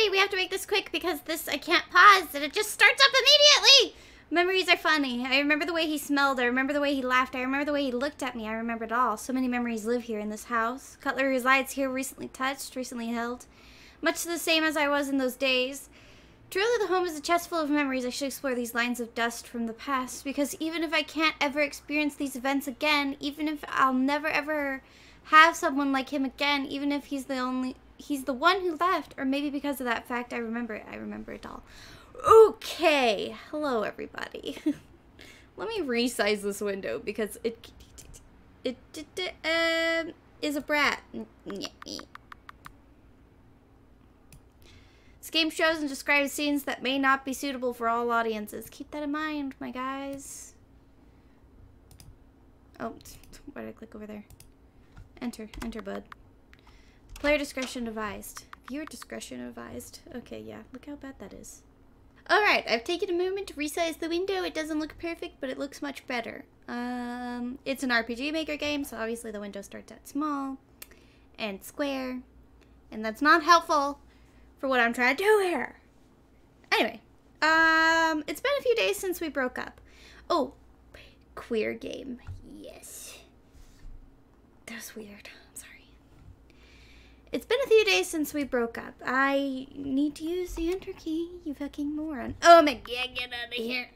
everybody, we have to make this quick because this, I can't pause and it just starts up immediately. Memories are funny. I remember the way he smelled. I remember the way he laughed. I remember the way he looked at me. I remember it all. So many memories live here in this house. Cutler resides here, recently touched, recently held. Much the same as I was in those days. Truly, the home is a chest full of memories. I should explore these lines of dust from the past, because even if I can't ever experience these events again, even if I'll never ever have someone like him again, even if he's the one who left, or maybe because of that fact, I remember it all. Okay, hello everybody. Let me resize this window because it is a brat. This game shows and describes scenes that may not be suitable for all audiences. Keep that in mind, my guys. Oh, why did I click over there? Enter, bud. Player discretion advised. Viewer discretion advised. Okay, yeah, look how bad that is. Alright, I've taken a moment to resize the window. It doesn't look perfect, but it looks much better. It's an RPG Maker game, so obviously the window starts out small and square. And that's not helpful for what I'm trying to do here. Anyway, it's been a few days since we broke up. Oh, queer game. Yes. That was weird. I'm sorry. It's been a few days since we broke up. I need to use the enter key, you fucking moron. Oh my god, get out of here.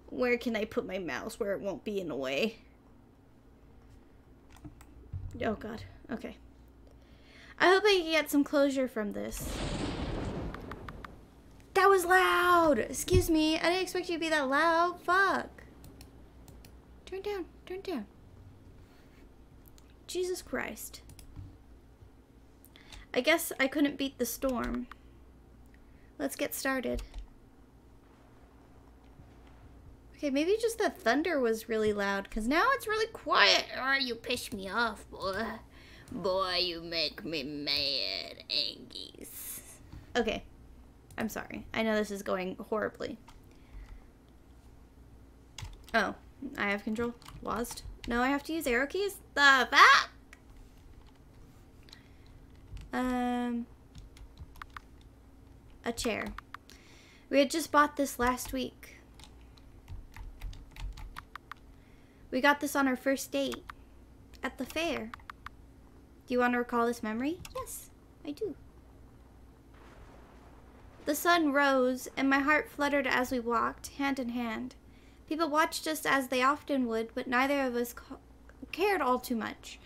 Where can I put my mouse where it won't be in the way? Oh god, okay. I hope I can get some closure from this. That was loud! Excuse me, I didn't expect you to be that loud. Fuck. Turn down, turn down. Jesus Christ. I guess I couldn't beat the storm. Let's get started. Okay, maybe just the thunder was really loud, because now it's really quiet. Oh, you piss me off, boy. Boy, you make me mad, Angus. Okay. I'm sorry. I know this is going horribly. Oh. I have control. Lost. No, I have to use arrow keys? The fuck? A chair. We had just bought this last week. We got this on our first date. At the fair. Do you want to recall this memory? Yes, I do. The sun rose, and my heart fluttered as we walked, hand in hand. People watched us as they often would, but neither of us cared all too much.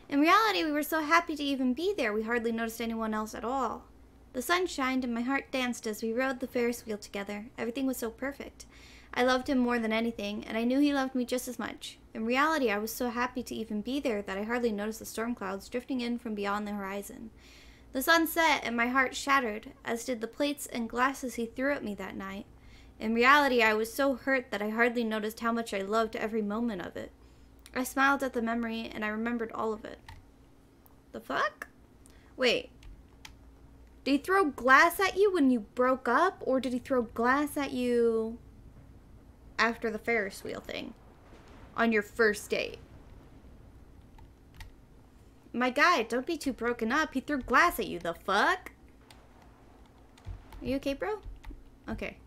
In reality, we were so happy to even be there, we hardly noticed anyone else at all. The sun shined, and my heart danced as we rode the Ferris wheel together. Everything was so perfect. I loved him more than anything, and I knew he loved me just as much. In reality, I was so happy to even be there that I hardly noticed the storm clouds drifting in from beyond the horizon. The sun set, and my heart shattered, as did the plates and glasses he threw at me that night. In reality, I was so hurt that I hardly noticed how much I loved every moment of it. I smiled at the memory, and I remembered all of it. The fuck? Wait. Did he throw glass at you when you broke up, or did he throw glass at you after the Ferris wheel thing? On your first date? My guy, don't be too broken up. He threw glass at you. The fuck? Are you okay, bro? Okay.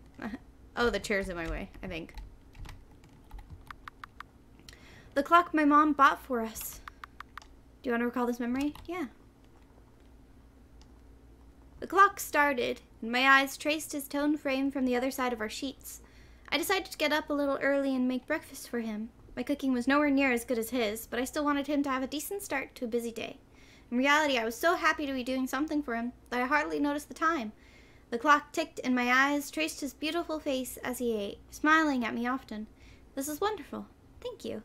Oh, the chair's in my way, I think. The clock my mom bought for us. Do you want to recall this memory? Yeah. The clock started, and my eyes traced his toned frame from the other side of our sheets. I decided to get up a little early and make breakfast for him. My cooking was nowhere near as good as his, but I still wanted him to have a decent start to a busy day. In reality, I was so happy to be doing something for him that I hardly noticed the time. The clock ticked, and my eyes traced his beautiful face as he ate, smiling at me often. This is wonderful. Thank you.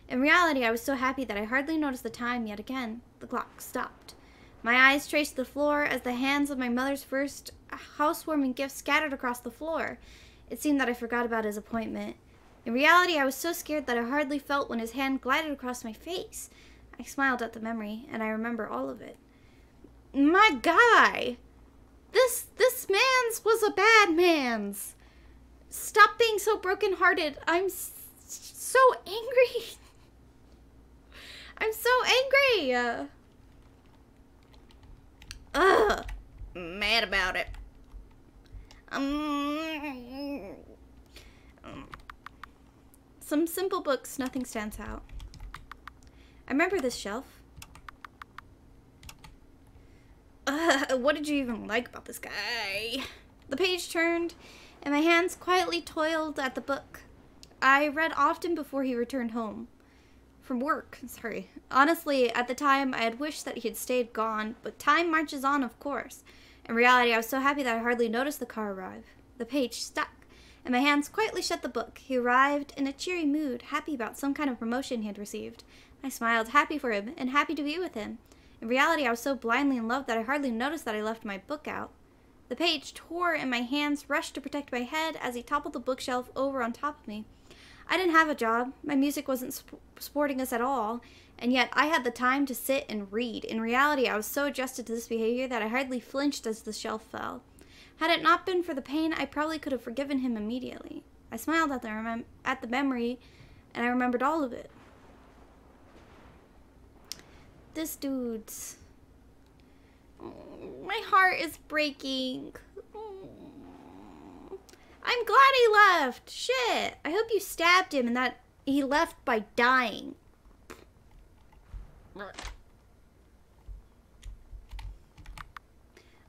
In reality, I was so happy that I hardly noticed the time yet again. The clock stopped. My eyes traced the floor as the hands of my mother's first housewarming gift scattered across the floor. It seemed that I forgot about his appointment. In reality, I was so scared that I hardly felt when his hand glided across my face. I smiled at the memory, and I remember all of it. My guy! This man's was a bad man's. Stop being so brokenhearted. I'm so angry. I'm so angry. Ugh. mad about it. Some simple books, nothing stands out. I remember this shelf. What did you even like about this guy? The page turned, and my hands quietly toiled at the book. I read often before he returned home. From work, sorry. Honestly, at the time, I had wished that he had stayed gone, but time marches on, of course. In reality, I was so happy that I hardly noticed the car arrive. The page stuck, and my hands quietly shut the book. He arrived in a cheery mood, happy about some kind of promotion he had received. I smiled, happy for him, and happy to be with him. In reality, I was so blindly in love that I hardly noticed that I left my book out. The page tore, and my hands rushed to protect my head as he toppled the bookshelf over on top of me. I didn't have a job. My music wasn't supporting us at all, and yet I had the time to sit and read. In reality, I was so adjusted to this behavior that I hardly flinched as the shelf fell. Had it not been for the pain, I probably could have forgiven him immediately. I smiled at the memory, and I remembered all of it. This dude's... my heart is breaking. I'm glad he left. Shit. I hope you stabbed him and that he left by dying.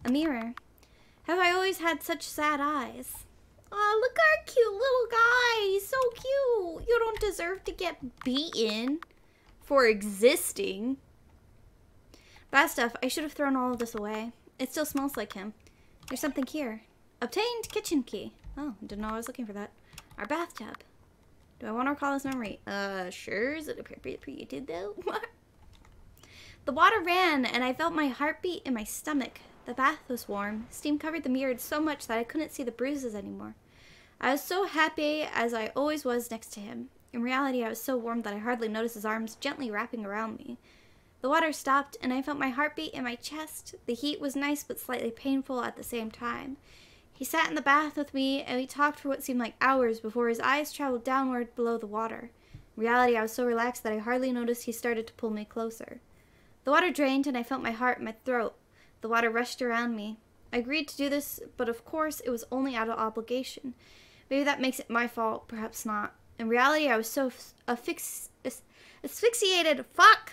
A mirror. Have I always had such sad eyes? Oh, look at our cute little guy. He's so cute. You don't deserve to get beaten for existing. Bad stuff. I should have thrown all of this away. It still smells like him. There's something here. Obtained kitchen key. Oh, didn't know I was looking for that. Our bathtub. Do I want to recall this memory? Sure. Is it appropriate for you to, though? The water ran, and I felt my heartbeat in my stomach. The bath was warm. Steam covered the mirror so much that I couldn't see the bruises anymore. I was so happy, as I always was next to him. In reality, I was so warm that I hardly noticed his arms gently wrapping around me. The water stopped, and I felt my heartbeat in my chest. The heat was nice but slightly painful at the same time. He sat in the bath with me, and we talked for what seemed like hours before his eyes traveled downward below the water. In reality, I was so relaxed that I hardly noticed he started to pull me closer. The water drained, and I felt my heart in my throat. The water rushed around me. I agreed to do this, but of course, it was only out of obligation. Maybe that makes it my fault, perhaps not. In reality, I was so asphyxiated,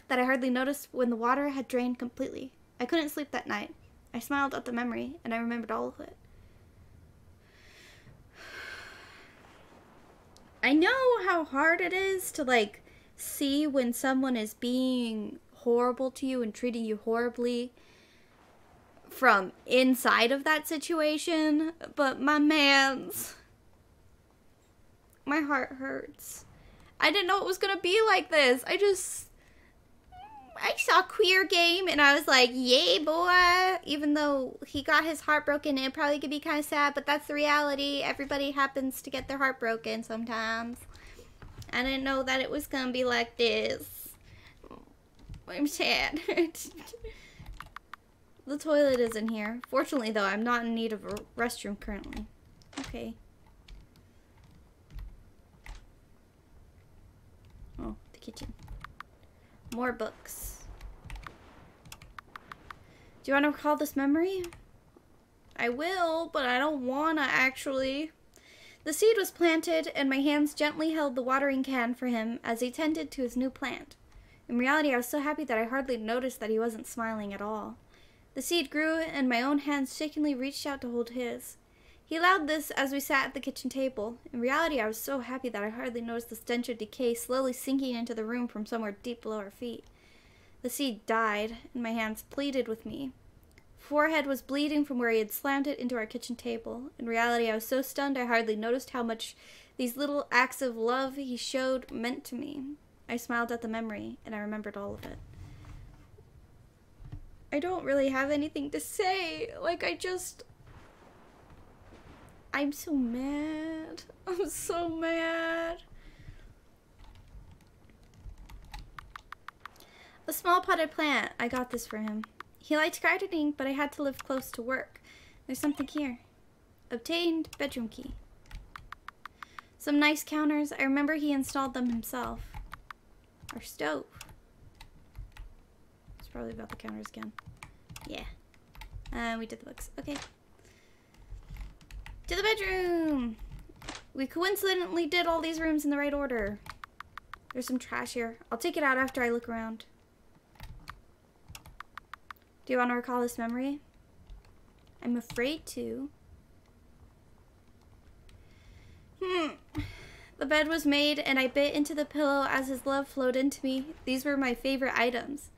that I hardly noticed when the water had drained completely. I couldn't sleep that night. I smiled at the memory, and I remembered all of it. I know how hard it is to, like, see when someone is being horrible to you and treating you horribly from inside of that situation, but my heart hurts. I didn't know it was gonna be like this. I saw Queer Game and I was like, yay boy, even though he got his heart broken. It probably could be kind of sad, but that's the reality. Everybody happens to get their heart broken sometimes. I didn't know that it was gonna be like this. I'm sad. The toilet is in here. Fortunately though, I'm not in need of a restroom currently. Okay. Oh, the kitchen. More books. Do you want to recall this memory? I will, but I don't want to actually. The seed was planted, and my hands gently held the watering can for him as he tended to his new plant. In reality, I was so happy that I hardly noticed that he wasn't smiling at all. The seed grew, and my own hands shakenly reached out to hold his. He allowed this as we sat at the kitchen table. In reality, I was so happy that I hardly noticed the stench of decay slowly sinking into the room from somewhere deep below our feet. The seed died, and my hands pleaded with me. Forehead was bleeding from where he had slammed it into our kitchen table. In reality, I was so stunned I hardly noticed how much these little acts of love he showed meant to me. I smiled at the memory, and I remembered all of it. I don't really have anything to say. I'm so mad. I'm so mad. A small potted plant. I got this for him. He liked gardening, but I had to live close to work. There's something here. Obtained bedroom key. Some nice counters. I remember he installed them himself. Our stove. It's probably about the counters again. Yeah. We did the books. Okay. To the bedroom! We coincidentally did all these rooms in the right order. There's some trash here. I'll take it out after I look around. Do you want to recall this memory? I'm afraid to. The bed was made and I bit into the pillow as his love flowed into me. These were my favorite items.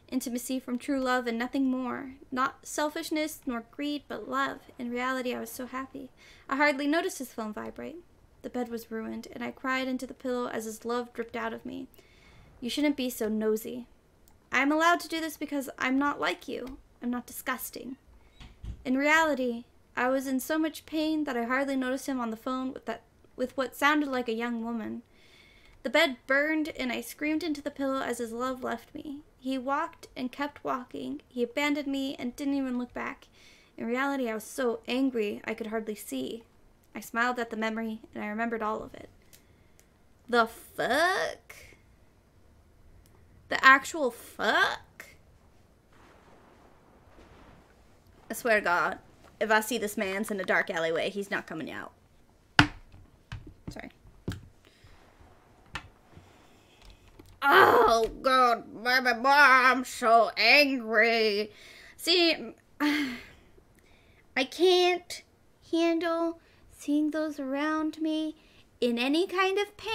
Intimacy from true love and nothing more. Not selfishness nor greed, but love. In reality, I was so happy. I hardly noticed his phone vibrate. The bed was ruined, and I cried into the pillow as his love dripped out of me. You shouldn't be so nosy. I'm allowed to do this because I'm not like you. I'm not disgusting. In reality, I was in so much pain that I hardly noticed him on the phone with what sounded like a young woman. The bed burned, and I screamed into the pillow as his love left me. He walked and kept walking. He abandoned me and didn't even look back. In reality, I was so angry I could hardly see. I smiled at the memory, and I remembered all of it. The fuck? The actual fuck? I swear to God, if I see this man's in a dark alleyway, he's not coming out. Sorry. Oh, God, baby boy, I'm so angry. See, I can't handle seeing those around me in any kind of pain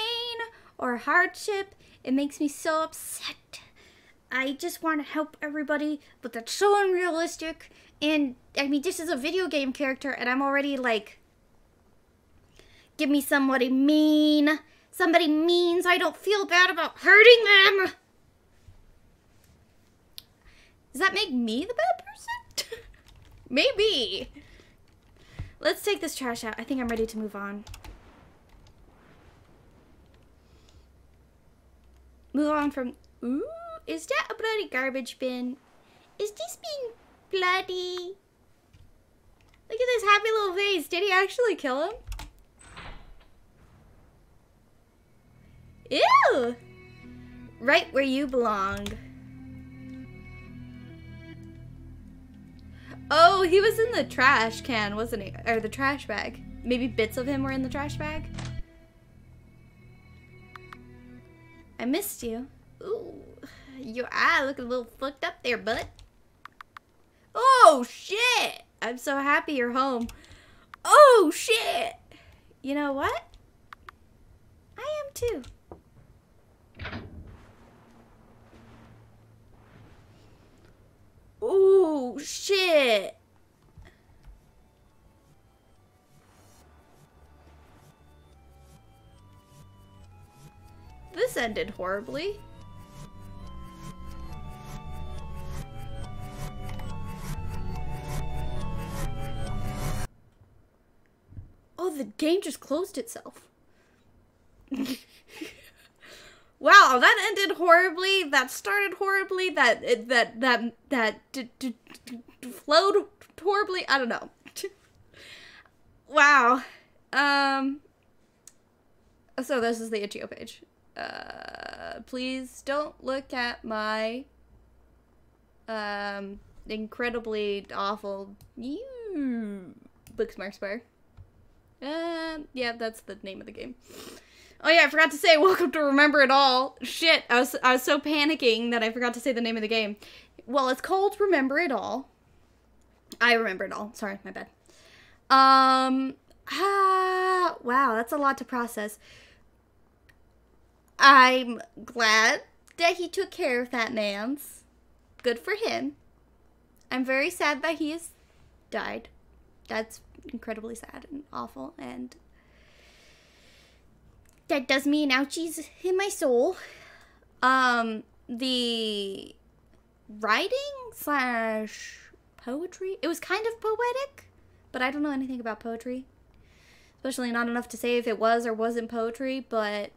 or hardship. It makes me so upset. I just want to help everybody, but that's so unrealistic. And, I mean, this is a video game character, and I'm already like, give me somebody mean. Somebody mean so I don't feel bad about hurting them. Does that make me the bad person? Maybe. Let's take this trash out. I think I'm ready to move on. Move on from... Ooh, is that a bloody garbage bin? Is this bin bloody? Look at this happy little face. Did he actually kill him? Ew! Right where you belong. Oh, he was in the trash can, wasn't he? Or the trash bag. Maybe bits of him were in the trash bag. I missed you. Ooh, your eye looking a little fucked up there, bud. Oh, shit! I'm so happy you're home. Oh, shit! You know what? I am too. Ooh, shit. This ended horribly. Oh, the game just closed itself. Wow, that ended horribly. That started horribly. That flowed horribly. I don't know. Wow. So this is the itch.io page. Please don't look at my incredibly awful bookmarks bar. Yeah, that's the name of the game. Oh yeah, I forgot to say, welcome to Remember It All. Shit, I was so panicking that I forgot to say the name of the game. Well, it's called Remember It All. I remember it all. Sorry, my bad. Wow, that's a lot to process. I'm glad that he took care of that man's. Good for him. I'm very sad that he has died. That's incredibly sad and awful, and that does me an ouchies in my soul. The writing / poetry, it was kind of poetic, but I don't know anything about poetry. Especially not enough to say if it was or wasn't poetry, but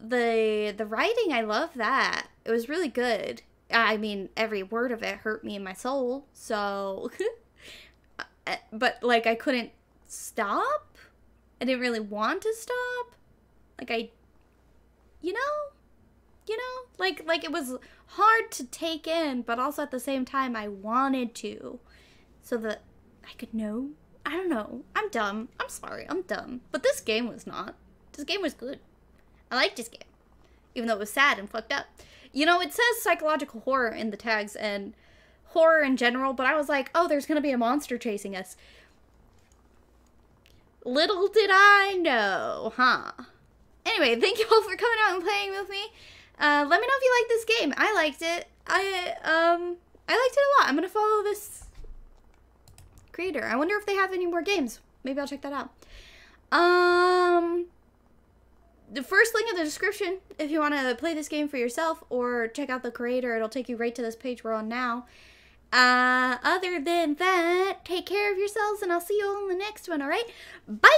the writing, I love that. It was really good. I mean, every word of it hurt me in my soul, so... but, like, I couldn't stop. I didn't really want to stop. Like, you know, like it was hard to take in, but also at the same time, I wanted to. so that I could know. I don't know. I'm dumb. I'm sorry. I'm dumb. But this game was not. This game was good. I liked this game. Even though it was sad and fucked up. You know, it says psychological horror in the tags and horror in general, but I was like, oh, there's gonna be a monster chasing us. Little did I know, huh? Anyway, thank you all for coming out and playing with me. Let me know if you like this game. I liked it. I liked it a lot. I'm gonna follow this creator. I wonder if they have any more games. Maybe I'll check that out. The first link in the description if you want to play this game for yourself or check out the creator. It'll take you right to this page we're on now. Other than that, take care of yourselves and I'll see you all in the next one, alright? Bye!